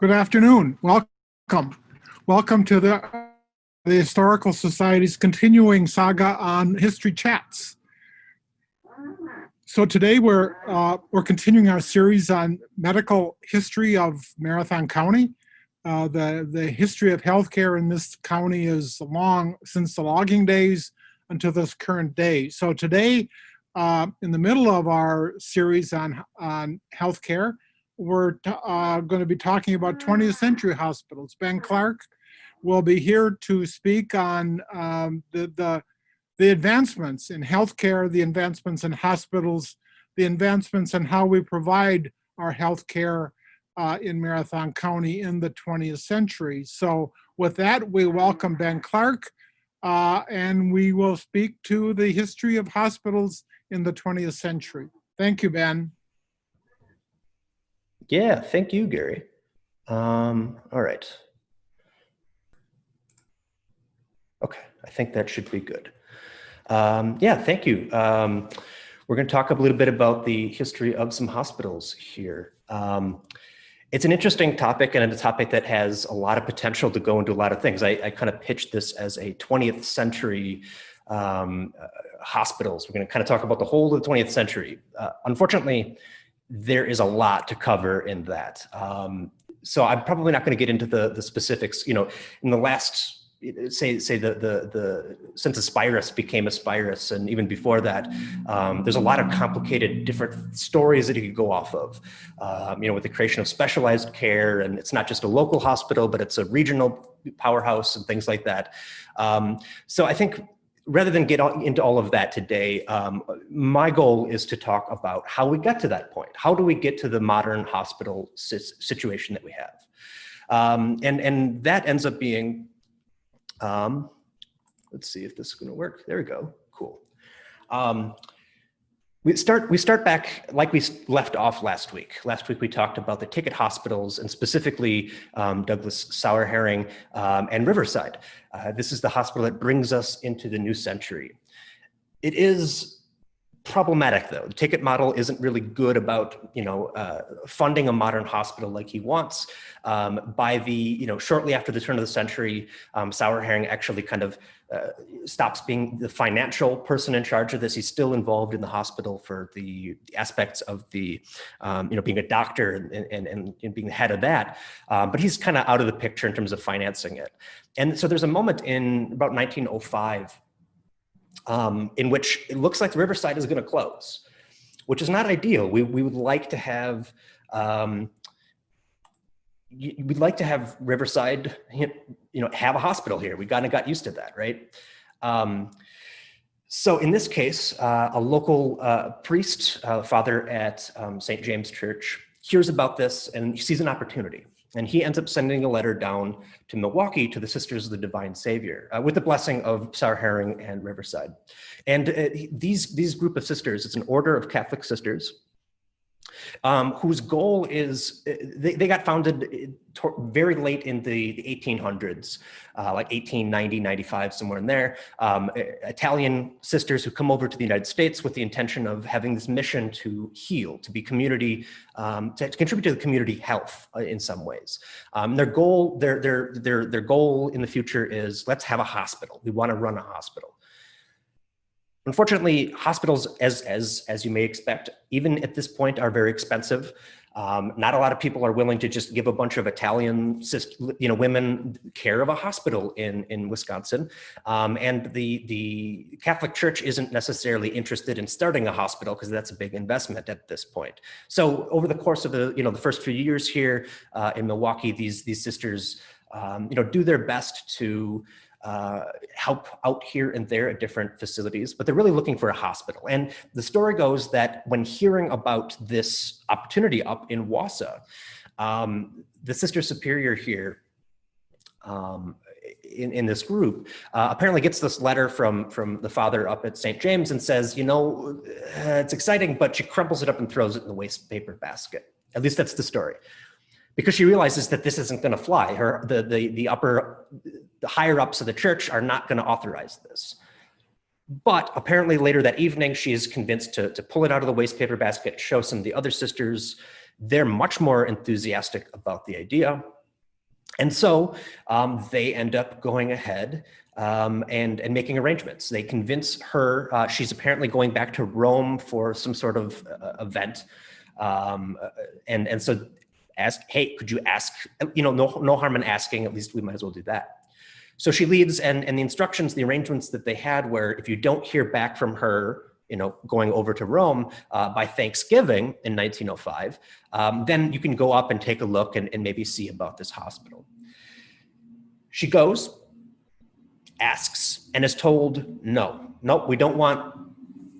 Good afternoon. Welcome. Welcome to the Historical Society's continuing saga on history chats. So today we're continuing our series on medical history of Marathon County. The history of healthcare in this county is long since the logging days until this current day. So today, in the middle of our series on healthcare, we're going to be talking about 20th century hospitals. Ben Clark will be here to speak on the advancements in healthcare, the advancements in hospitals, the advancements in how we provide our healthcare in Marathon County in the 20th century. So with that, we welcome Ben Clark, and we will speak to the history of hospitals in the 20th century. Thank you, Ben. Yeah, thank you, Gary. All right. Okay, I think that should be good. Yeah, thank you. We're going to talk a little bit about the history of some hospitals here. It's an interesting topic and a topic that has a lot of potential to go into a lot of things. I kind of pitched this as a 20th century hospitals. We're going to kind of talk about the whole of the 20th century. Unfortunately, there is a lot to cover in that. So I'm probably not going to get into the specifics. You know, in the last, say the since Aspirus became Aspirus, and even before that, there's a lot of complicated different stories that you could go off of. You know, with the creation of specialized care, and it's not just a local hospital, but it's a regional powerhouse and things like that. So I think, rather than get into all of that today, my goal is to talk about how we got to that point. How do we get to the modern hospital situation that we have? And that ends up being, let's see if this is gonna work. There we go, cool. We start back like we left off last week. Last week we talked about the ticket hospitals, and specifically Douglas Sauerherring and Riverside. This is the hospital that brings us into the new century. It is problematic though. The ticket model isn't really good about, you know, funding a modern hospital like he wants. By the, you know, shortly after the turn of the century, Sauerherring actually kind of stops being the financial person in charge of this. He's still involved in the hospital for the aspects of the, you know, being a doctor and being the head of that. But he's kind of out of the picture in terms of financing it. And so there's a moment in about 1905 in which it looks like Riverside is going to close, which is not ideal. We would like to have, we'd like to have Riverside, you know, have a hospital here. We kind of got used to that, right? So in this case, a local priest, father at St. James Church, hears about this and he sees an opportunity. And he ends up sending a letter down to Milwaukee to the Sisters of the Divine Savior with the blessing of Sauerherring and Riverside. And these group of sisters, it's an order of Catholic sisters, whose goal is, they got founded very late in the 1800s, like 1890, 95, somewhere in there. Italian sisters who come over to the United States with the intention of having this mission to heal, to be community, to contribute to the community health in some ways. Their goal in the future is, let's have a hospital. We want to run a hospital. Unfortunately, hospitals, as you may expect, even at this point, are very expensive. Not a lot of people are willing to just give a bunch of Italian, you know, women care of a hospital in Wisconsin. And the Catholic Church isn't necessarily interested in starting a hospital because that's a big investment at this point. So over the course of the first few years here in Milwaukee, these sisters, you know, do their best to help out here and there at different facilities, but they're really looking for a hospital. And the story goes that when hearing about this opportunity up in Wasa, the Sister Superior here in this group apparently gets this letter from the father up at St. James and says, you know, it's exciting, but she crumples it up and throws it in the waste paper basket. At least that's the story. Because she realizes that this isn't going to fly. The higher ups of the church are not going to authorize this. But apparently later that evening, she is convinced to pull it out of the waste paper basket, show some of the other sisters. they're much more enthusiastic about the idea. And so they end up going ahead and making arrangements. They convince her, she's apparently going back to Rome for some sort of event. And so ask, hey, could you ask, no harm in asking, at least we might as well do that. So she leaves, and the instructions, the arrangements that they had were, if you don't hear back from her, going over to Rome by Thanksgiving in 1905, then you can go up and take a look and maybe see about this hospital. She goes, asks, and is told, no, we don't want,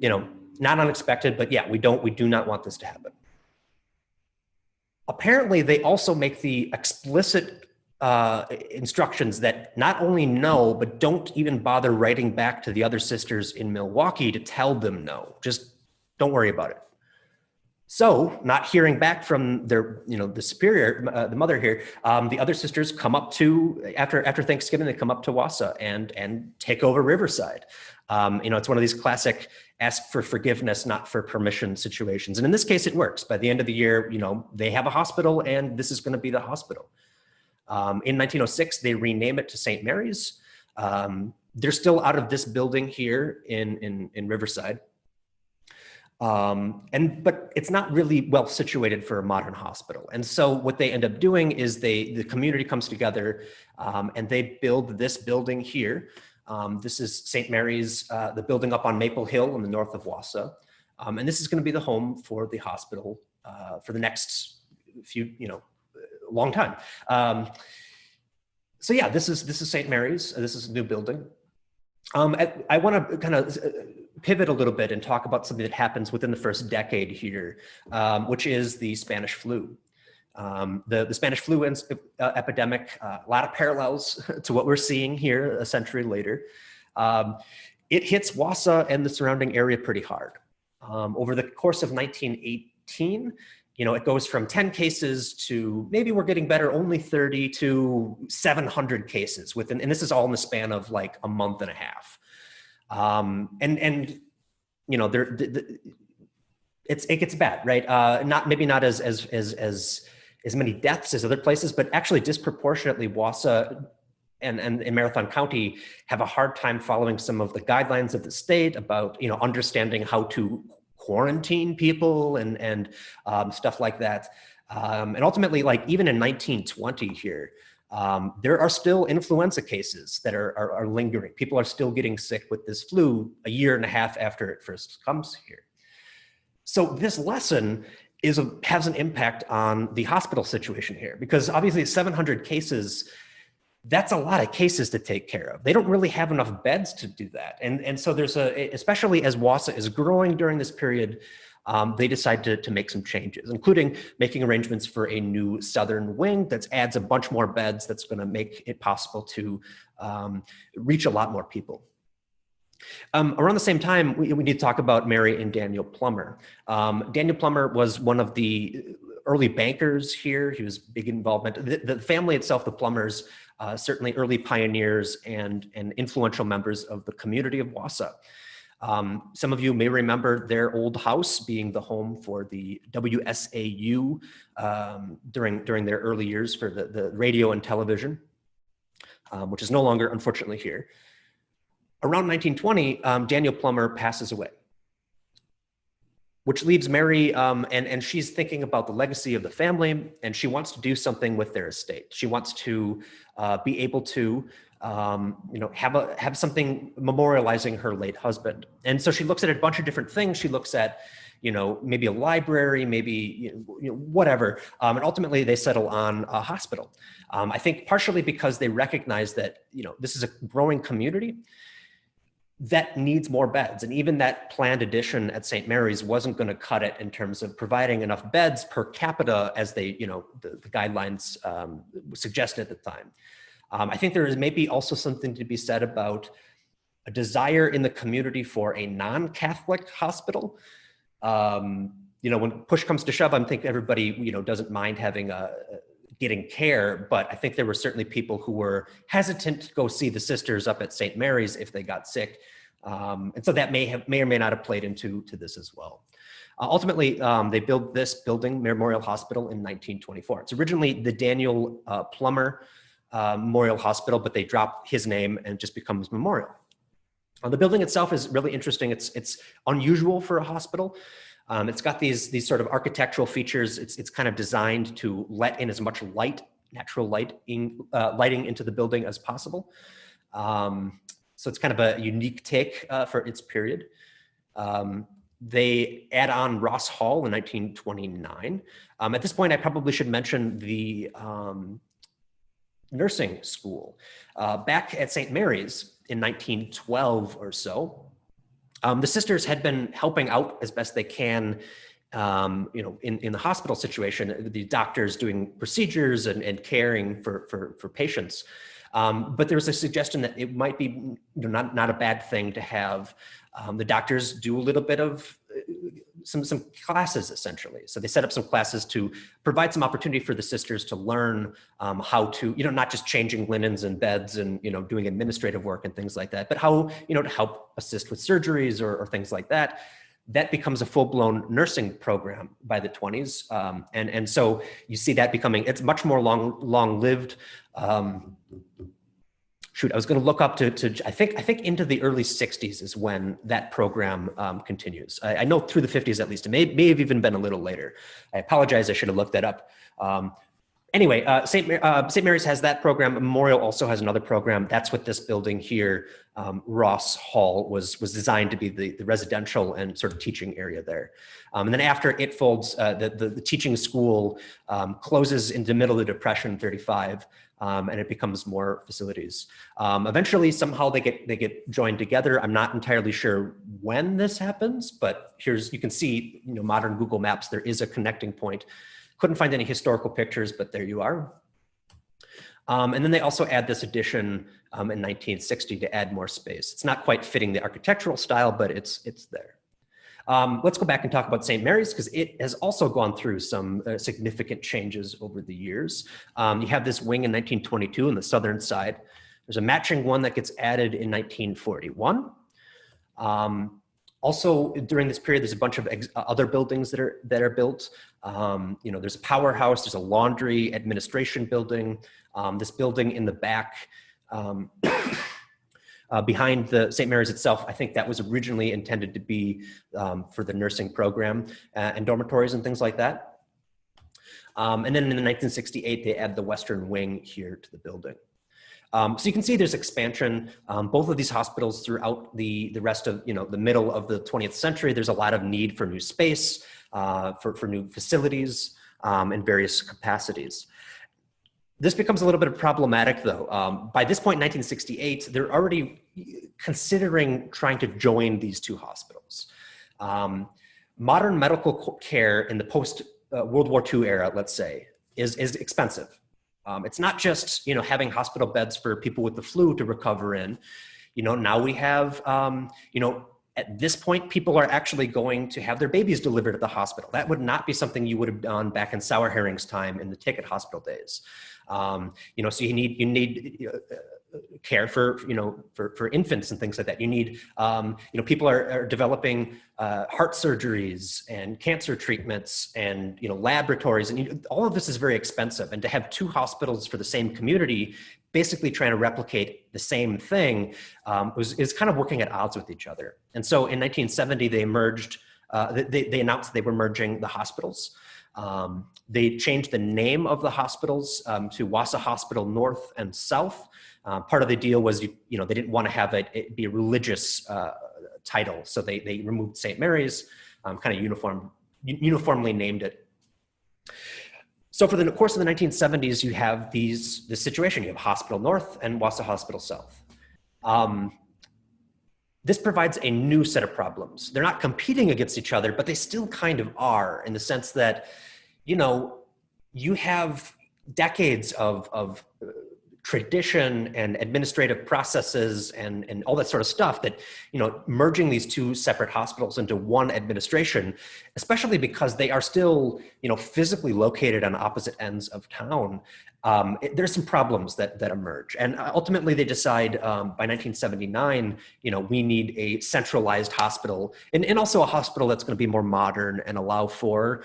not unexpected, but yeah, we do not want this to happen. Apparently, they also make the explicit instructions that not only no, but don't even bother writing back to the other sisters in Milwaukee to tell them no. Just don't worry about it. So, not hearing back from their, the superior, the mother here, the other sisters come up to, after Thanksgiving, they come up to Wasa and take over Riverside. It's one of these classic ask for forgiveness, not for permission situations. And in this case, it works. By the end of the year, they have a hospital, and this is going to be the hospital. In 1906, they rename it to St. Mary's. They're still out of this building here in Riverside. But it's not really well situated for a modern hospital. And so what they end up doing is the community comes together and they build this building here. This is St. Mary's, the building up on Maple Hill in the north of Wasa. And this is going to be the home for the hospital for the next few, long time. So yeah, this is St. Mary's. This is a new building. I want to kind of pivot a little bit and talk about something that happens within the first decade here, which is the Spanish flu. The Spanish flu epidemic, a lot of parallels to what we're seeing here a century later. It hits Wasa and the surrounding area pretty hard. Over the course of 1918, it goes from 10 cases to maybe we're getting better, only 30 to 700 cases within, and this is all in the span of like a month and a half. It gets bad, right? Maybe not as many deaths as other places, but actually disproportionately Wasa and Marathon County have a hard time following some of the guidelines of the state about, understanding how to quarantine people and stuff like that. And ultimately, like even in 1920 here, there are still influenza cases that are lingering. People are still getting sick with this flu a year and a half after it first comes here. So this lesson has an impact on the hospital situation here, because obviously 700 cases, that's a lot of cases to take care of. They don't really have enough beds to do that. And so there's especially as Wasa is growing during this period, they decide to make some changes, including making arrangements for a new southern wing that adds a bunch more beds that's going to make it possible to reach a lot more people. Around the same time, we need to talk about Mary and Daniel Plummer. Daniel Plummer was one of the early bankers here. He was big involvement. The family itself, the Plummers, certainly early pioneers and influential members of the community of Wasa. Some of you may remember their old house being the home for the WSAU during their early years for the radio and television, which is no longer, unfortunately, here. Around 1920, Daniel Plummer passes away, which leaves Mary, and she's thinking about the legacy of the family, and she wants to do something with their estate. She wants to be able to, have something memorializing her late husband. And so she looks at a bunch of different things. She looks at, maybe a library, maybe whatever. And ultimately, they settle on a hospital. I think partially because they recognize that this is a growing community that needs more beds. And even that planned addition at St. Mary's wasn't going to cut it in terms of providing enough beds per capita as they, the guidelines suggested at the time. I think there is maybe also something to be said about a desire in the community for a non-Catholic hospital. When push comes to shove, I think everybody, doesn't mind having getting care, but I think there were certainly people who were hesitant to go see the sisters up at St. Mary's if they got sick. And so that may or may not have played into this as well. Ultimately, they built this building, Memorial Hospital, in 1924. It's originally the Daniel Plummer Memorial Hospital, but they dropped his name and it just becomes Memorial. The building itself is really interesting. It's unusual for a hospital. It's got these sort of architectural features. It's kind of designed to let in as much light, natural lighting into the building as possible. So it's kind of a unique take for its period. They add on Ross Hall in 1929. At this point, I probably should mention the nursing school. Back at St. Mary's in 1912 or so, the sisters had been helping out as best they can, in the hospital situation, the doctors doing procedures and caring for patients. But there was a suggestion that it might be not a bad thing to have the doctors do a little bit of some classes, essentially. So they set up some classes to provide some opportunity for the sisters to learn how to, not just changing linens and beds and, doing administrative work and things like that, but how, to help assist with surgeries or things like that. That becomes a full-blown nursing program by the 20s. And so you see that becoming, it's much more long-lived. I was going to look up to I think into the early 60s is when that program continues. I know through the 50s at least. It may have even been a little later. I apologize. I should have looked that up. Anyway, St. Mary's has that program. Memorial also has another program. That's what this building here, Ross Hall, was designed to be the residential and sort of teaching area there. And then after it folds, the teaching school closes in the middle of the Depression, 35. And it becomes more facilities. Eventually, somehow they get joined together. I'm not entirely sure when this happens, but you can see, modern Google Maps, there is a connecting point. Couldn't find any historical pictures, but there you are. And then they also add this addition in 1960 to add more space. It's not quite fitting the architectural style, but it's there. Let's go back and talk about St. Mary's because it has also gone through some significant changes over the years. You have this wing in 1922 on the southern side. There's a matching one that gets added in 1941. Also, during this period, there's a bunch of other buildings that are built. There's a powerhouse, there's a laundry administration building. This building in the back, behind the St. Mary's itself, I think that was originally intended to be for the nursing program and dormitories and things like that. And then in 1968, they add the western wing here to the building. So you can see there's expansion. Both of these hospitals throughout the rest of, the middle of the 20th century, there's a lot of need for new space, for new facilities in various capacities. This becomes a little bit problematic though. By this point in 1968, they're already considering trying to join these two hospitals. Modern medical care in the post-World War II era, let's say, is expensive. It's not just, having hospital beds for people with the flu to recover in. Now we have, at this point, people are actually going to have their babies delivered at the hospital. That would not be something you would have done back in Sauer Herring's time in the ticket hospital days. So you need care for infants and things like that. You need, people are developing heart surgeries and cancer treatments and, laboratories, and all of this is very expensive. And to have two hospitals for the same community, basically trying to replicate the same thing, is kind of working at odds with each other. And so in 1970, they merged, they announced they were merging the hospitals. They changed the name of the hospitals to Wasa Hospital North and South. Part of the deal was, they didn't want to have it be a religious title. So they removed St. Mary's, kind of uniformly named it. So for the course of the 1970s, you have this situation. You have Hospital North and Wasa Hospital South. This provides a new set of problems. They're not competing against each other, but they still kind of are, in the sense that, you have decades of tradition and administrative processes and all that sort of stuff that, merging these two separate hospitals into one administration, especially because they are still, physically located on opposite ends of town, there's some problems that emerge. And ultimately they decide by 1979, we need a centralized hospital and also a hospital that's going to be more modern and allow for,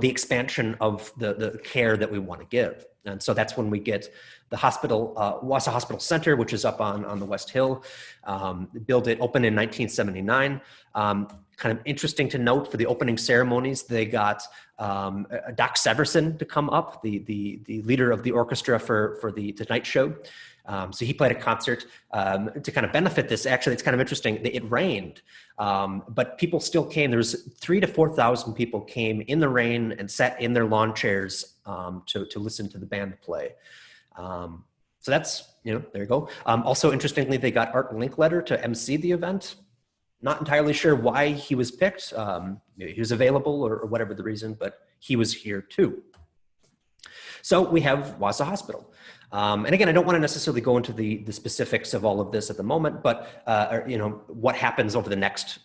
the expansion of the care that we want to give. And so that's when we get the hospital, Wasa Hospital Center, which is up on the West Hill. Opened in 1979. Kind of interesting to note, for the opening ceremonies, they got Doc Severson to come up, the leader of the orchestra for the Tonight Show. So he played a concert to kind of benefit this. Actually, it's kind of interesting. It rained, but people still came. There was 3,000 to 4,000 people came in the rain and sat in their lawn chairs to listen to the band play. So that's, there you go. Also, interestingly, they got Art Linkletter to MC the event. Not entirely sure why he was picked. Maybe he was available or whatever the reason, but he was here too. So we have Wasa Hospital. And again, I don't want to necessarily go into the specifics of all of this at the moment, but what happens over the next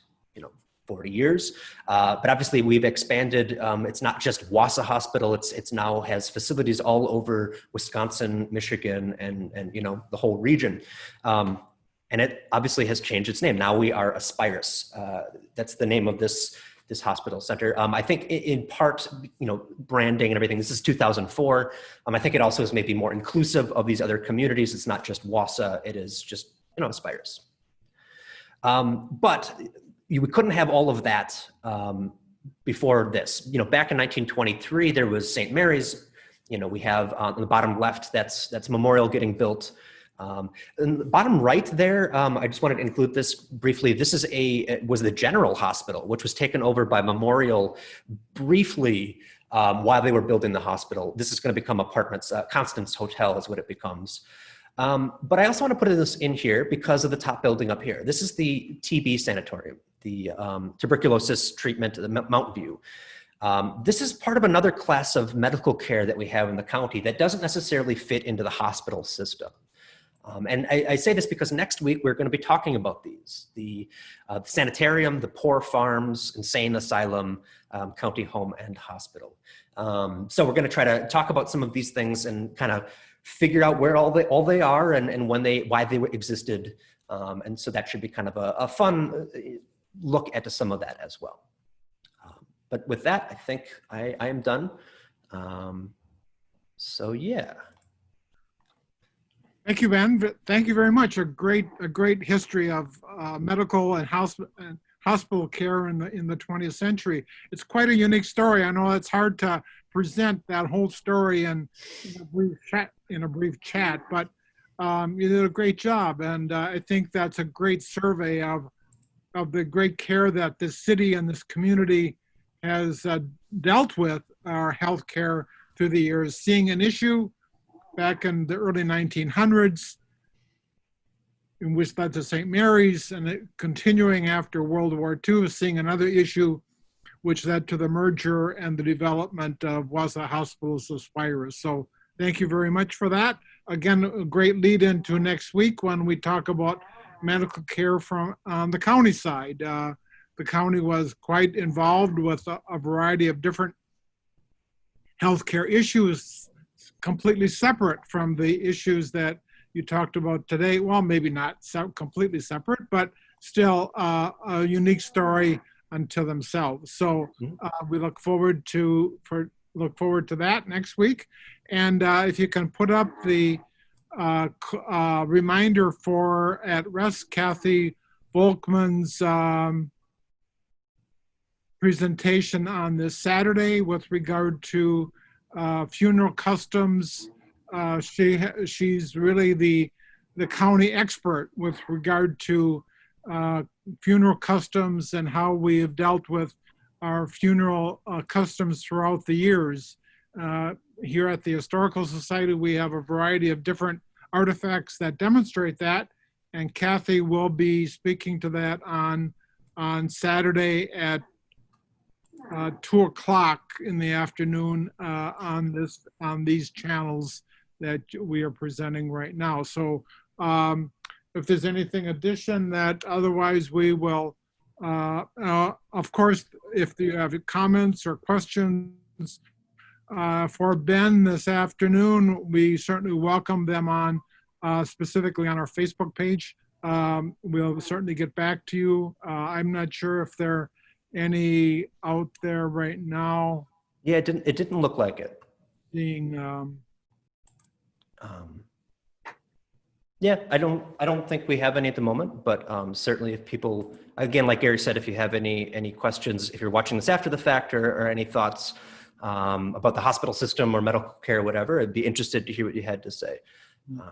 40 years. But obviously we've expanded. It's not just Wasa Hospital. It's now has facilities all over Wisconsin, Michigan, and the whole region. And it obviously has changed its name. Now we are Aspirus. That's the name of this hospital center. I think in part, branding and everything, this is 2004. I think it also is maybe more inclusive of these other communities. It's not just Wasa, it is just, Aspirus. But we couldn't have all of that before this. Back in 1923, there was St. Mary's. We have on the bottom left, that's Memorial getting built. In the bottom right there, I just wanted to include this briefly. This was the General Hospital, which was taken over by Memorial briefly while they were building the hospital. This is going to become apartments. Constance Hotel is what it becomes. But I also want to put this in here because of the top building up here. This is the TB Sanatorium, the tuberculosis treatment at Mountain View. This is part of another class of medical care that we have in the county that doesn't necessarily fit into the hospital system. And I say this because next week we're going to be talking about these, the sanitarium, the poor farms, insane asylum, county home and hospital. So we're going to try to talk about some of these things and kind of figure out where all they are and why they existed. And so that should be kind of a fun look at some of that as well. But with that, I think I am done. So yeah. Thank you, Ben. Thank you very much. A great history of medical and hospital care in the 20th century. It's quite a unique story. I know it's hard to present that whole story in a brief chat, but you did a great job, and I think that's a great survey of the great care that this city and this community has dealt with our healthcare through the years, seeing an issue back in the early 1900s, in which led to St. Mary's, and it continuing after World War II, seeing another issue which led to the merger and the development of Wasa Hospital's Aspirus. So thank you very much for that. Again, a great lead into next week when we talk about medical care from the county side. The county was quite involved with a variety of different healthcare issues, completely separate from the issues that you talked about today. Well, maybe not completely separate, but still a unique story unto themselves. So we look forward to that next week. And if you can put up the reminder for at rest Kathy Volkman's presentation on this Saturday with regard to funeral customs. She's really the county expert with regard to funeral customs and how we have dealt with our funeral customs throughout the years. Here at the Historical Society, we have a variety of different artifacts that demonstrate that, and Kathy will be speaking to that on Saturday at 2 o'clock in the afternoon on these channels that we are presenting right now. So if there's anything addition that otherwise we will, of course, if you have comments or questions for Ben this afternoon, we certainly welcome them on specifically on our Facebook page. We'll certainly get back to you. I'm not sure if there are any out there right now. Yeah, it didn't look like it. Being, yeah, I don't think we have any at the moment, but certainly if people, again, like Gary said, if you have any questions, if you're watching this after the fact or any thoughts about the hospital system or medical care or whatever, I'd be interested to hear what you had to say. Yeah.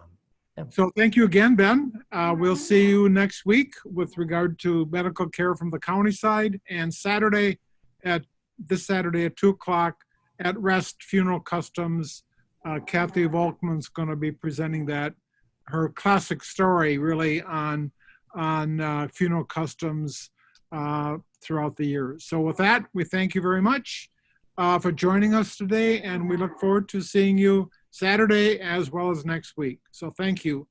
So thank you again, Ben. We'll see you next week with regard to medical care from the county side, and this Saturday at 2 o'clock at Rest Funeral Customs. Kathy Volkman's going to be presenting her classic story really on funeral customs throughout the years. So with that, we thank you very much for joining us today, and we look forward to seeing you Saturday as well as next week. So thank you.